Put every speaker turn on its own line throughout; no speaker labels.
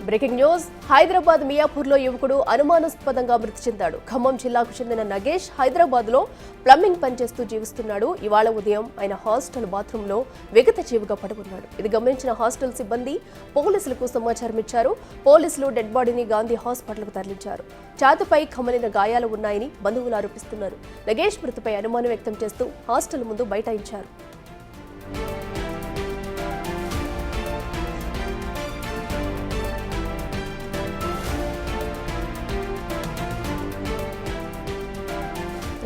Breaking news Hyderabad మియాపూర్లో యువకుడు అనుమానాస్పదంగా మృతి చెందాడు. ఖమ్మం జిల్లాకు చెందిన నగేష్ హైదరాబాద్లో ప్లంబింగ్ పనిచేస్తూ జీవిస్తున్నాడు. ఇవాళ ఉదయం ఆయన హాస్టల్ బాత్రూంలో విగత జీవిగా పడుకున్నాడు. ఇది గమనించిన హాస్టల్ సిబ్బంది పోలీసులకు సమాచారం ఇచ్చారు. పోలీసులు డెడ్ బాడీని గాంధీ హాస్పిటల్కు తరలించారు. ఛాతీపై కమలిన గాయాలు ఉన్నాయని బంధువులు ఆరోపిస్తున్నారు. నగేష్ మృతిపై అనుమానం వ్యక్తం చేస్తూ హాస్టల్ ముందు బైఠాయించారు.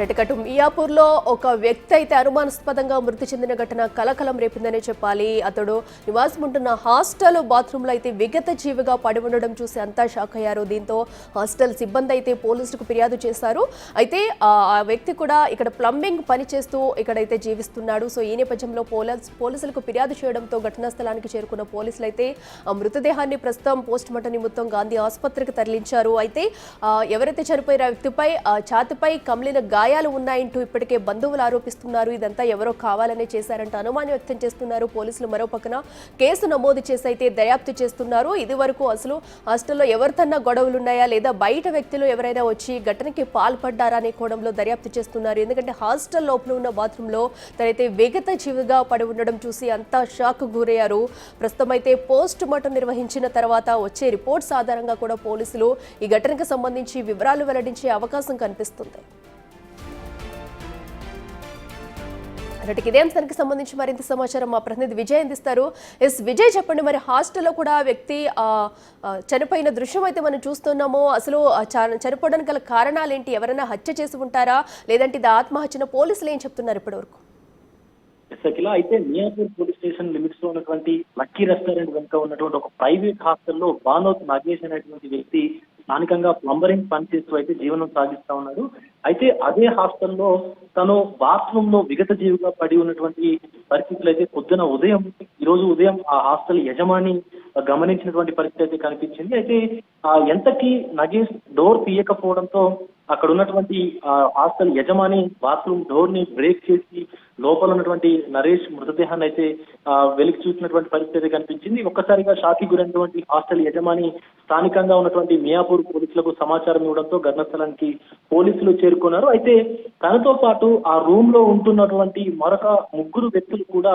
రెటకటు మియాపూర్లో ఒక వ్యక్తి అయితే అనుమానాస్పదంగా మృతి చెందిన ఘటన కలకలం రేపిందనే చెప్పాలి. అతడు నివాసం ఉంటున్న హాస్టల్ బాత్రూంలో అయితే విగత జీవిగా పడి ఉండడం చూసి అంతా షాక్ అయ్యారు. దీంతో హాస్టల్ సిబ్బంది అయితే పోలీసులకు ఫిర్యాదు చేశారు. అయితే ఆ వ్యక్తి కూడా ఇక్కడ ప్లంబింగ్ పని చేస్తూ ఇక్కడైతే జీవిస్తున్నాడు. సో ఈ నేపథ్యంలో పోలీసులకు ఫిర్యాదు చేయడంతో ఘటనా స్థలానికి చేరుకున్న పోలీసులు అయితే ఆ మృతదేహాన్ని ప్రస్తుతం పోస్ట్ మార్టం నిమిత్తం గాంధీ ఆసుపత్రికి తరలించారు. అయితే ఎవరైతే చనిపోయిన వ్యక్తిపై ఛాతీపై కమిలిన గాయాలు ఉన్నాయంటూ ఇప్పటికే బంధువులు ఆరోపిస్తున్నారు. ఇదంతా ఎవరో కావాలనే చేశారంటూ అనుమానం వ్యక్తం చేస్తున్నారు. పోలీసులు మరో పక్కన కేసు నమోదు చేసి అయితే దర్యాప్తు చేస్తున్నారు. ఇది వరకు అసలు హాస్టల్లో ఎవరితన్నా గొడవలున్నాయా లేదా బయట వ్యక్తులు ఎవరైనా వచ్చి ఘటనకి పాల్పడ్డారా అనే కోణంలో దర్యాప్తు చేస్తున్నారు. ఎందుకంటే హాస్టల్ లోపల ఉన్న బాత్రూంలో తనైతే విగత జీవిగా పడి ఉండడం చూసి అంతా షాక్ గురయ్యారు. ప్రస్తుతం అయితే పోస్ట్ మార్టం నిర్వహించిన తర్వాత వచ్చే రిపోర్ట్స్ ఆధారంగా కూడా పోలీసులు ఈ ఘటనకు సంబంధించి వివరాలు వెల్లడించే అవకాశం కనిపిస్తుంది. ఇదే అంశానికి సంబంధించి మరింత సమాచారం మా ప్రతినిధి విజయ్ అందిస్తారు. విజయ్ చెప్పండి, మరి హాస్టల్లో కూడా వ్యక్తి చనిపోయిన దృశ్యం అయితే మనం చూస్తున్నాము. అసలు చనిపోవడానికి గల కారణాలు ఏంటి? ఎవరైనా హత్య చేసి ఉంటారా లేదంటే ఇది ఆత్మహత్యన? పోలీసులు ఏం చెప్తున్నారు ఇప్పటివరకు?
అయితే మియాపూర్ పోలీస్ స్టేషన్ లిమిట్స్ లో ఉన్నటువంటి లక్కీ రెస్టారెంట్ వెనుక ఉన్నటువంటి ఒక ప్రైవేట్ హాస్టల్లో బానోత్ నాగేష్ అనేటువంటి వ్యక్తి స్థానికంగా ప్లంబరింగ్ పనిచేస్తూ అయితే జీవనం సాగిస్తా ఉన్నాడు. అయితే అదే హాస్టల్లో తను బాత్రూమ్ లో విగత జీవిగా పడి ఉన్నటువంటి పరిస్థితులు అయితే ఈ రోజు ఉదయం ఆ హాస్టల్ యజమాని గమనించినటువంటి పరిస్థితి అయితే కనిపించింది. అయితే ఎంతకీ నగేష్ డోర్ తీయకపోవడంతో అక్కడ ఉన్నటువంటి హాస్టల్ యజమాని బాత్రూమ్ డోర్ ని బ్రేక్ చేసి లోపల ఉన్నటువంటి నరేష్ మృతదేహాన్ని అయితే వెలికి చూసినటువంటి పరిస్థితి కనిపించింది. ఒక్కసారిగా షాకి గురైనటువంటి హాస్టల్ యజమాని స్థానికంగా ఉన్నటువంటి మియాపూర్ పోలీసులకు సమాచారం ఇవ్వడంతో ఘటనా స్థలానికి పోలీసులు చేరుకున్నారు. అయితే తనతో పాటు ఆ రూమ్ లో ఉంటున్నటువంటి మరొక ముగ్గురు వ్యక్తులు కూడా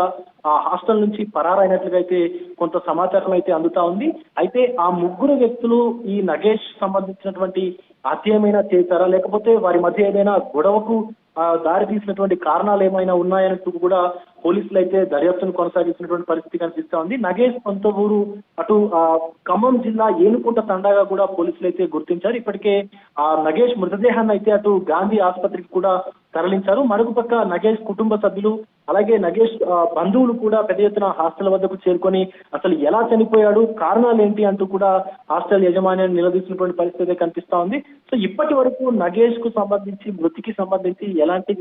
ఆ హాస్టల్ నుంచి పరారైనట్లుగా అయితే కొంత సమాచారం అయితే అందుతా ఉంది. అయితే ఆ ముగ్గురు వ్యక్తులు ఈ నగేష్ సంబంధించినటువంటి హత్య ఏమైనా చేశారా లేకపోతే వారి మధ్య ఏదైనా గొడవకు దారి తీసినటువంటి కారణాలు ఏమైనా ఉన్నాయంటూ కూడా పోలీసులు అయితే దర్యాప్తును కొనసాగిస్తున్నటువంటి పరిస్థితి కనిపిస్తా ఉంది. నగేష్ సొంత ఊరు అటు ఖమ్మం జిల్లా ఏనుకుంట తండాగా కూడా పోలీసులు అయితే గుర్తించారు. ఇప్పటికే ఆ నగేష్ మృతదేహాన్ని అయితే అటు గాంధీ ఆసుపత్రికి కూడా తరలించారు. మరొక పక్క నగేష్ కుటుంబ సభ్యులు అలాగే నగేష్ బంధువులు కూడా పెద్ద ఎత్తున హాస్టల్ వద్దకు చేరుకొని అసలు ఎలా చనిపోయాడు, కారణాలు ఏంటి అంటూ కూడా హాస్టల్ యజమాన్యాన్ని నిలదీసినటువంటి పరిస్థితి కనిపిస్తా ఉంది. సో ఇప్పటి వరకు నగేష్ కు సంబంధించి మృతికి సంబంధించి ఎలాంటి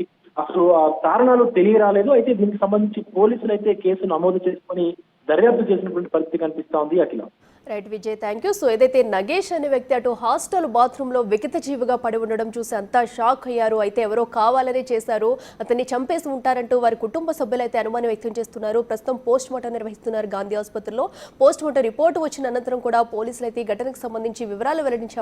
అసలు కారణాలు తెలియరాలేదు. అయితే దీనికి సంబంధించి పోలీసులు అయితే కేసు నమోదు చేసుకొని దర్యాప్తు చేసినటువంటి పరిస్థితి కనిపిస్తా ఉంది. Akhila.
Right Vijay, thank you. So ఏదైతే నగేష్ అనే వ్యక్తి అటు హాస్టల్ బాత్రూంలో విగత జీవిగా పడి ఉండడం చూసి అంతా షాక్ అయ్యారు. అయితే ఎవరో కావాలనే చేశారు, అతన్ని చంపేసి ఉంటారంటూ వారి కుటుంబ సభ్యులు అయితే అనుమానం వ్యక్తం చేస్తున్నారు. ప్రస్తుతం పోస్ట్ మార్టం నిర్వహిస్తున్నారు గాంధీ ఆసుపత్రిలో. పోస్ట్ మార్టం రిపోర్టు వచ్చిన అనంతరం కూడా పోలీసులు అయితే ఈ ఘటనకు సంబంధించి వివరాలు వెల్లడించే